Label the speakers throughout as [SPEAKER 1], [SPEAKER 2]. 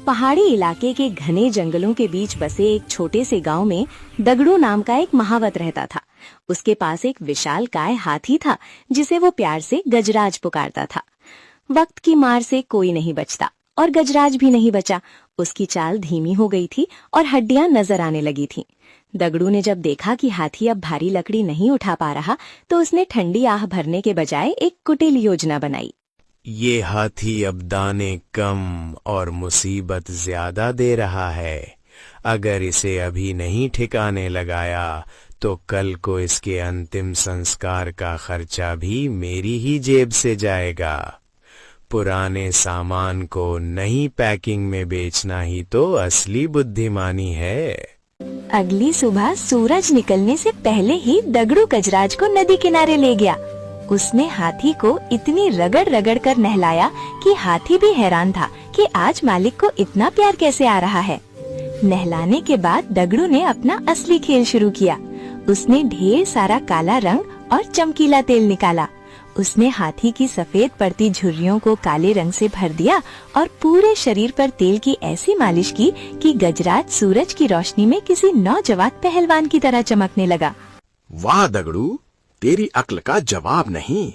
[SPEAKER 1] पहाड़ी इलाके के घने जंगलों के बीच बसे एक छोटे से गांव में दगड़ू नाम का एक महावत रहता था। उसके पास एक विशाल काय हाथी था जिसे वो प्यार से गजराज पुकारता था। वक्त की मार से कोई नहीं बचता और गजराज भी नहीं बचा। उसकी चाल धीमी हो गई थी और हड्डियां नजर आने लगी थीं। दगड़ू ने जब देखा कि हाथी अब भारी लकड़ी नहीं उठा पा रहा तो उसने ठंडी आह भरने के बजाय एक कुटिल योजना बनाई।
[SPEAKER 2] ये हाथी अब दाने कम और मुसीबत ज्यादा दे रहा है। अगर इसे अभी नहीं ठिकाने लगाया तो कल को इसके अंतिम संस्कार का खर्चा भी मेरी ही जेब से जाएगा। पुराने सामान को नई पैकिंग में बेचना ही तो असली बुद्धिमानी है।
[SPEAKER 1] अगली सुबह सूरज निकलने से पहले ही दगड़ू गजराज को नदी किनारे ले गया। उसने हाथी को इतनी रगड़ रगड़ कर नहलाया कि हाथी भी हैरान था कि आज मालिक को इतना प्यार कैसे आ रहा है। नहलाने के बाद दगड़ू ने अपना असली खेल शुरू किया। उसने ढेर सारा काला रंग और चमकीला तेल निकाला। उसने हाथी की सफेद पड़ती झुर्रियों को काले रंग से भर दिया और पूरे शरीर पर तेल की ऐसी मालिश की कि गजराज सूरज की रोशनी में किसी नौजवान पहलवान की तरह चमकने लगा।
[SPEAKER 3] वाह दगड़ू, तेरी अक्ल का जवाब नहीं।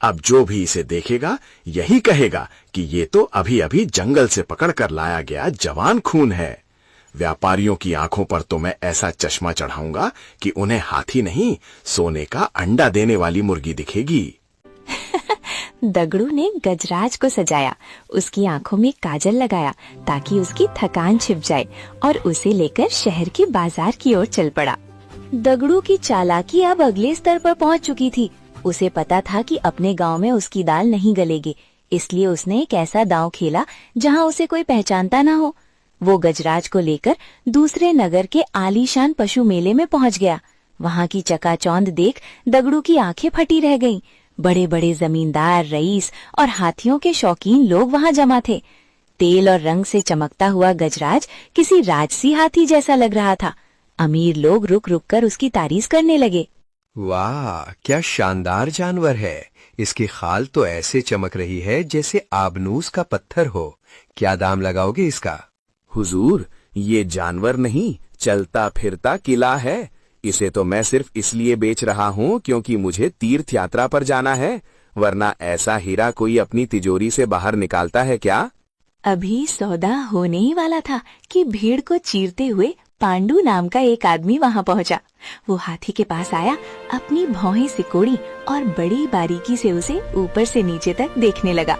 [SPEAKER 3] अब जो भी इसे देखेगा यही कहेगा कि ये तो अभी अभी जंगल से पकड़ कर लाया गया जवान खून है। व्यापारियों की आंखों पर तो मैं ऐसा चश्मा चढ़ाऊंगा कि उन्हें हाथी नहीं सोने का अंडा देने वाली मुर्गी दिखेगी।
[SPEAKER 1] दगड़ू ने गजराज को सजाया, उसकी आंखों में काजल लगाया ताकि उसकी थकान छिप जाए और उसे लेकर शहर के बाजार की ओर चल पड़ा। दगड़ू की चालाकी अब अगले स्तर पर पहुंच चुकी थी। उसे पता था कि अपने गांव में उसकी दाल नहीं गलेगी, इसलिए उसने एक ऐसा दांव खेला जहां उसे कोई पहचानता न हो। वो गजराज को लेकर दूसरे नगर के आलीशान पशु मेले में पहुंच गया। वहां की चकाचौंध देख दगड़ू की आंखें फटी रह गईं। बड़े बड़े जमींदार, रईस और हाथियों के शौकीन लोग वहां जमा थे। तेल और रंग से चमकता हुआ गजराज किसी राजसी हाथी जैसा लग रहा था। अमीर लोग रुक रुक कर उसकी तारीफ करने लगे।
[SPEAKER 4] वाह, क्या शानदार जानवर है। इसकी खाल तो ऐसे चमक रही है जैसे आबनूस का पत्थर हो। क्या दाम लगाओगे इसका?
[SPEAKER 2] हुजूर, ये जानवर नहीं, चलता फिरता किला है। इसे तो मैं सिर्फ इसलिए बेच रहा हूँ क्योंकि मुझे तीर्थ यात्रा पर जाना है, वरना ऐसा हीरा कोई अपनी तिजोरी से बाहर निकालता है क्या?
[SPEAKER 1] अभी सौदा होने ही वाला था कि भीड़ को चीरते हुए पांडु नाम का एक आदमी वहां पहुंचा। वो हाथी के पास आया, अपनी भौहें सिकोड़ी और बड़ी बारीकी से उसे ऊपर से नीचे तक देखने लगा।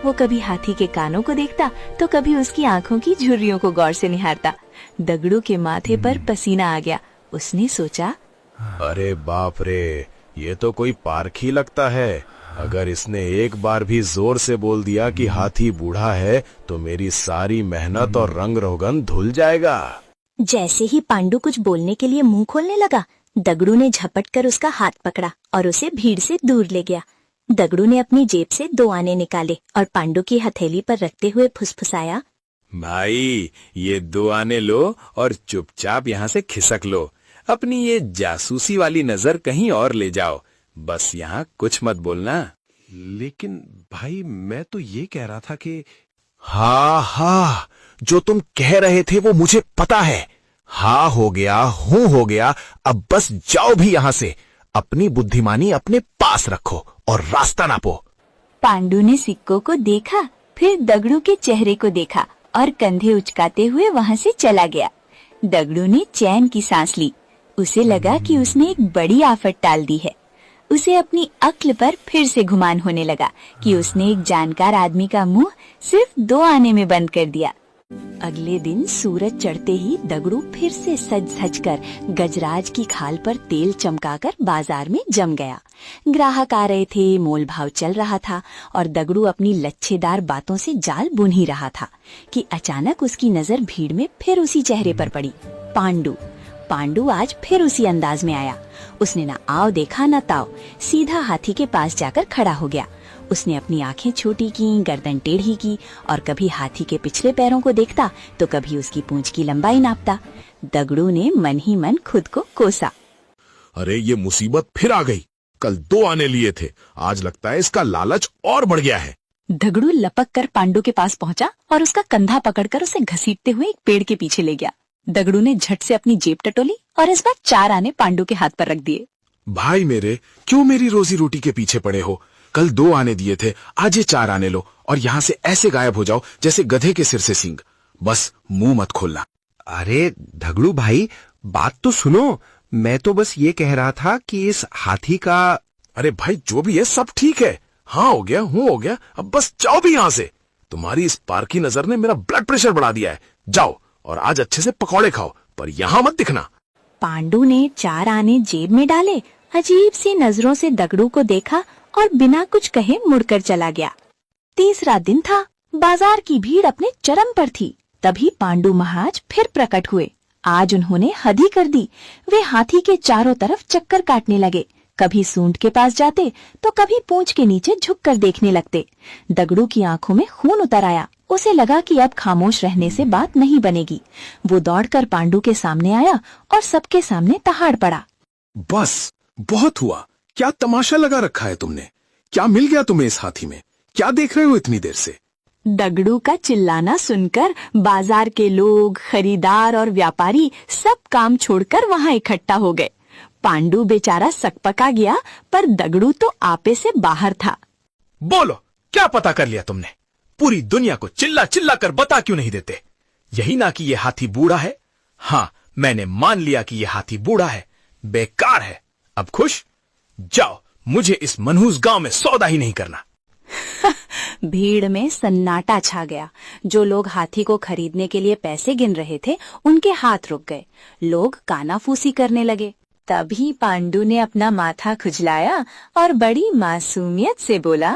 [SPEAKER 1] वो कभी हाथी के कानों को देखता तो कभी उसकी आंखों की झुर्रियों को गौर से निहारता। दगड़ू के माथे पर पसीना आ गया। उसने सोचा,
[SPEAKER 2] अरे बाप रे, ये तो कोई पारखी लगता है। अगर इसने एक बार भी जोर से बोल दिया कि हाथी बूढ़ा है तो मेरी सारी मेहनत और रंग रोगन धुल जाएगा।
[SPEAKER 1] जैसे ही पांडु कुछ बोलने के लिए मुंह खोलने लगा, दगड़ू ने झपट कर उसका हाथ पकड़ा और उसे भीड़ से दूर ले गया। दगड़ू ने अपनी जेब से 2 आने निकाले और पांडु की हथेली पर रखते हुए फुसफुसाया,
[SPEAKER 2] भाई, ये 2 आने लो और चुपचाप यहाँ से खिसक लो। अपनी ये जासूसी वाली नजर कहीं और ले जाओ, बस यहाँ कुछ मत बोलना।
[SPEAKER 3] लेकिन भाई, मैं तो ये कह रहा था कि हाँ, जो तुम कह रहे थे वो मुझे पता है। हाँ हो गया, हूँ हो गया, अब बस जाओ भी यहाँ से। अपनी बुद्धिमानी अपने पास रखो और रास्ता नापो।
[SPEAKER 1] पांडु ने सिक्कों को देखा, फिर दगड़ू के चेहरे को देखा और कंधे उचकाते हुए वहां से चला गया। दगड़ू ने चैन की सांस ली। उसे लगा कि उसने एक बड़ी आफत टाल दी है। उसे अपनी अक्ल पर फिर से गुमान होने लगा कि उसने एक जानकार आदमी का मुंह सिर्फ 2 आने में बंद कर दिया। अगले दिन सूरज चढ़ते ही दगड़ू फिर से सज धज कर गजराज की खाल पर तेल चमकाकर बाजार में जम गया। ग्राहक आ रहे थे, मोल भाव चल रहा था और दगड़ू अपनी लच्छेदार बातों से जाल बुन ही रहा था कि अचानक उसकी नजर भीड़ में फिर उसी चेहरे पर पड़ी, पांडु। पांडु आज फिर उसी अंदाज में आया। उसने ना आओ देखा न ताओ, सीधा हाथी के पास जाकर खड़ा हो गया। उसने अपनी आंखें छोटी की, गर्दन टेढ़ी की और कभी हाथी के पिछले पैरों को देखता तो कभी उसकी पूंछ की लंबाई नापता। दगड़ू ने मन ही मन खुद को कोसा,
[SPEAKER 3] अरे ये मुसीबत फिर आ गई। कल 2 आने लिए थे, आज लगता है इसका लालच और बढ़ गया है।
[SPEAKER 1] दगड़ू लपक कर पांडु के पास पहुंचा और उसका कंधा पकड़कर उसे घसीटते हुए एक पेड़ के पीछे ले गया। दगड़ू ने झट से अपनी जेब टटोली और इस बार 4 आने पांडु के हाथ पर रख दिए।
[SPEAKER 3] भाई मेरे, क्यों मेरी रोजी रोटी के पीछे पड़े हो? कल 2 आने दिए थे, आज ये 4 आने लो और यहाँ से ऐसे गायब हो जाओ जैसे गधे के सिर से सींग। बस मुंह मत खोलना।
[SPEAKER 4] अरे दगड़ू भाई, बात तो सुनो। मैं तो बस ये कह रहा था कि इस हाथी का...
[SPEAKER 3] अरे भाई, जो भी है सब ठीक है। हाँ हो गया, हूँ हो गया, अब बस जाओ भी यहाँ से। तुम्हारी इस पारखी नजर ने मेरा ब्लड प्रेशर बढ़ा दिया है। जाओ और आज अच्छे से पकौड़े खाओ, पर यहाँ मत दिखना।
[SPEAKER 1] पांडु ने 4 आने जेब में डाले, अजीब सी नजरों से दगड़ू को देखा और बिना कुछ कहे मुड़कर चला गया। तीसरा दिन था, बाजार की भीड़ अपने चरम पर थी। तभी पांडु महाराज फिर प्रकट हुए। आज उन्होंने हद ही कर दी। वे हाथी के चारों तरफ चक्कर काटने लगे। कभी सूंड के पास जाते तो कभी पूंछ के नीचे झुककर देखने लगते। दगड़ू की आंखों में खून उतर आया। उसे लगा कि अब खामोश रहने से बात नहीं बनेगी। वो दौड़कर पांडु के सामने आया और सबके सामने तहाड़ पड़ा।
[SPEAKER 3] बस बहुत हुआ। क्या तमाशा लगा रखा है तुमने? क्या मिल गया तुम्हें इस हाथी में? क्या देख रहे हो इतनी देर से?
[SPEAKER 1] दगड़ू का चिल्लाना सुनकर बाजार के लोग, खरीदार और व्यापारी सब काम छोड़कर वहां इकट्ठा हो गए। पांडु बेचारा सकपका गया, पर दगड़ू तो आपे से बाहर था।
[SPEAKER 3] बोलो, क्या पता कर लिया तुमने? पूरी दुनिया को चिल्ला चिल्ला कर बता क्यों नहीं देते? यही ना कि ये हाथी बूढ़ा है। हाँ, मैंने मान लिया कि ये हाथी बूढ़ा है, बेकार है। अब खुश? जाओ, मुझे इस मनहूस गांव में सौदा ही नहीं करना।
[SPEAKER 1] भीड़ में सन्नाटा छा गया। जो लोग हाथी को खरीदने के लिए पैसे गिन रहे थे, उनके हाथ रुक गए। लोग कानाफूसी करने लगे। तभी पांडु ने अपना माथा खुजलाया और बड़ी मासूमियत से बोला,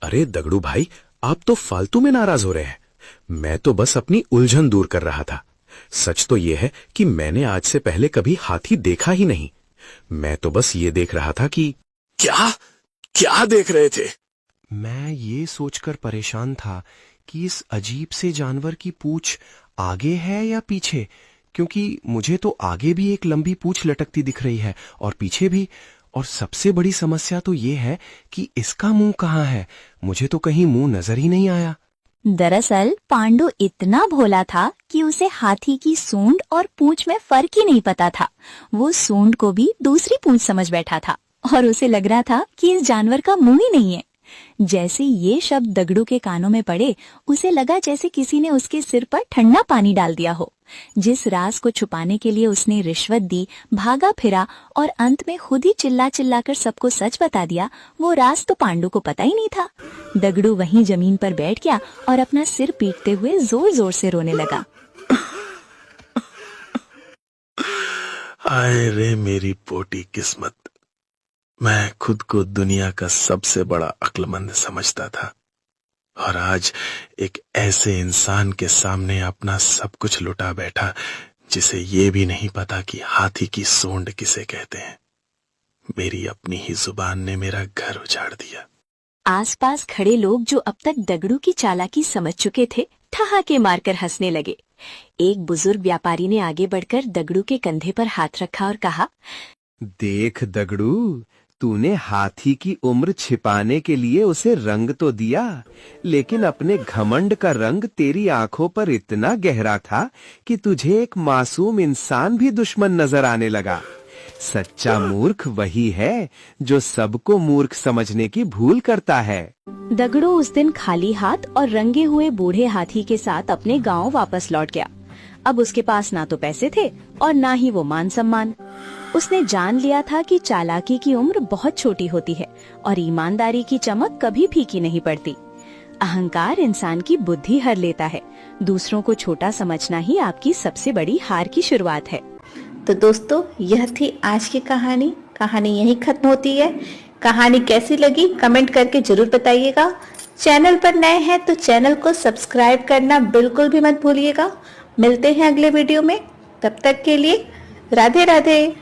[SPEAKER 2] अरे दगड़ू भाई, आप तो फालतू में नाराज हो रहे हैं। मैं तो बस अपनी उलझन दूर कर रहा था। सच तो ये है कि मैंने आज से पहले कभी हाथी देखा ही नहीं। मैं तो बस ये देख रहा था कि...
[SPEAKER 3] क्या देख रहे थे?
[SPEAKER 4] मैं ये सोचकर परेशान था कि इस अजीब से जानवर की पूंछ आगे है या पीछे, क्योंकि मुझे तो आगे भी एक लंबी पूंछ लटकती दिख रही है और पीछे भी। और सबसे बड़ी समस्या तो ये है कि इसका मुंह कहाँ है। मुझे तो कहीं मुंह नजर ही नहीं आया।
[SPEAKER 1] दरअसल पांडु इतना भोला था कि उसे हाथी की सूंड और पूंछ में फर्क ही नहीं पता था। वो सूंड को भी दूसरी पूंछ समझ बैठा था और उसे लग रहा था कि इस जानवर का मुंह ही नहीं है। जैसे ये शब्द दगड़ू के कानों में पड़े, उसे लगा जैसे किसी ने उसके सिर पर ठंडा पानी डाल दिया हो। जिस राज को छुपाने के लिए उसने रिश्वत दी, भागा फिरा और अंत में खुद ही चिल्ला चिल्ला कर सबको सच बता दिया, वो राज तो पांडु को पता ही नहीं था। दगड़ू वहीं जमीन पर बैठ गया और अपना सिर पीटते हुए जोर जोर से रोने लगा।
[SPEAKER 3] हाय रे मेरी पोटी किस्मत। मैं खुद को दुनिया का सबसे बड़ा अक्लमंद समझता था और आज एक ऐसे इंसान के सामने अपना सब कुछ लुटा बैठा जिसे ये भी नहीं पता कि हाथी की सूंड किसे कहते हैं। मेरी अपनी ही जुबान ने मेरा घर उजाड़ दिया।
[SPEAKER 1] आसपास खड़े लोग जो अब तक दगड़ू की चालाकी समझ चुके थे, ठहाके मारकर हंसने लगे। एक बुजुर्ग व्यापारी ने आगे बढ़कर दगड़ू के कंधे पर हाथ रखा और कहा,
[SPEAKER 4] देख दगड़ू, तूने हाथी की उम्र छिपाने के लिए उसे रंग तो दिया, लेकिन अपने घमंड का रंग तेरी आंखों पर इतना गहरा था कि तुझे एक मासूम इंसान भी दुश्मन नजर आने लगा। सच्चा मूर्ख वही है जो सबको मूर्ख समझने की भूल करता है।
[SPEAKER 1] दगड़ू उस दिन खाली हाथ और रंगे हुए बूढ़े हाथी के साथ अपने गांव वापस लौट गया। अब उसके पास ना तो पैसे थे और ना ही वो मान सम्मान। उसने जान लिया था कि चालाकी की उम्र बहुत छोटी होती है और ईमानदारी की चमक कभी फीकी नहीं पड़ती। अहंकार इंसान की बुद्धि हर लेता है। दूसरों को छोटा समझना ही आपकी सबसे बड़ी हार की शुरुआत है।
[SPEAKER 5] तो दोस्तों, यह थी आज की कहानी। कहानी यहीं खत्म होती है। कहानी कैसी लगी कमेंट करके जरूर बताइएगा। चैनल पर नए हैं तो चैनल को सब्सक्राइब करना बिल्कुल भी मत भूलिएगा। मिलते हैं अगले वीडियो में। तब तक के लिए राधे राधे।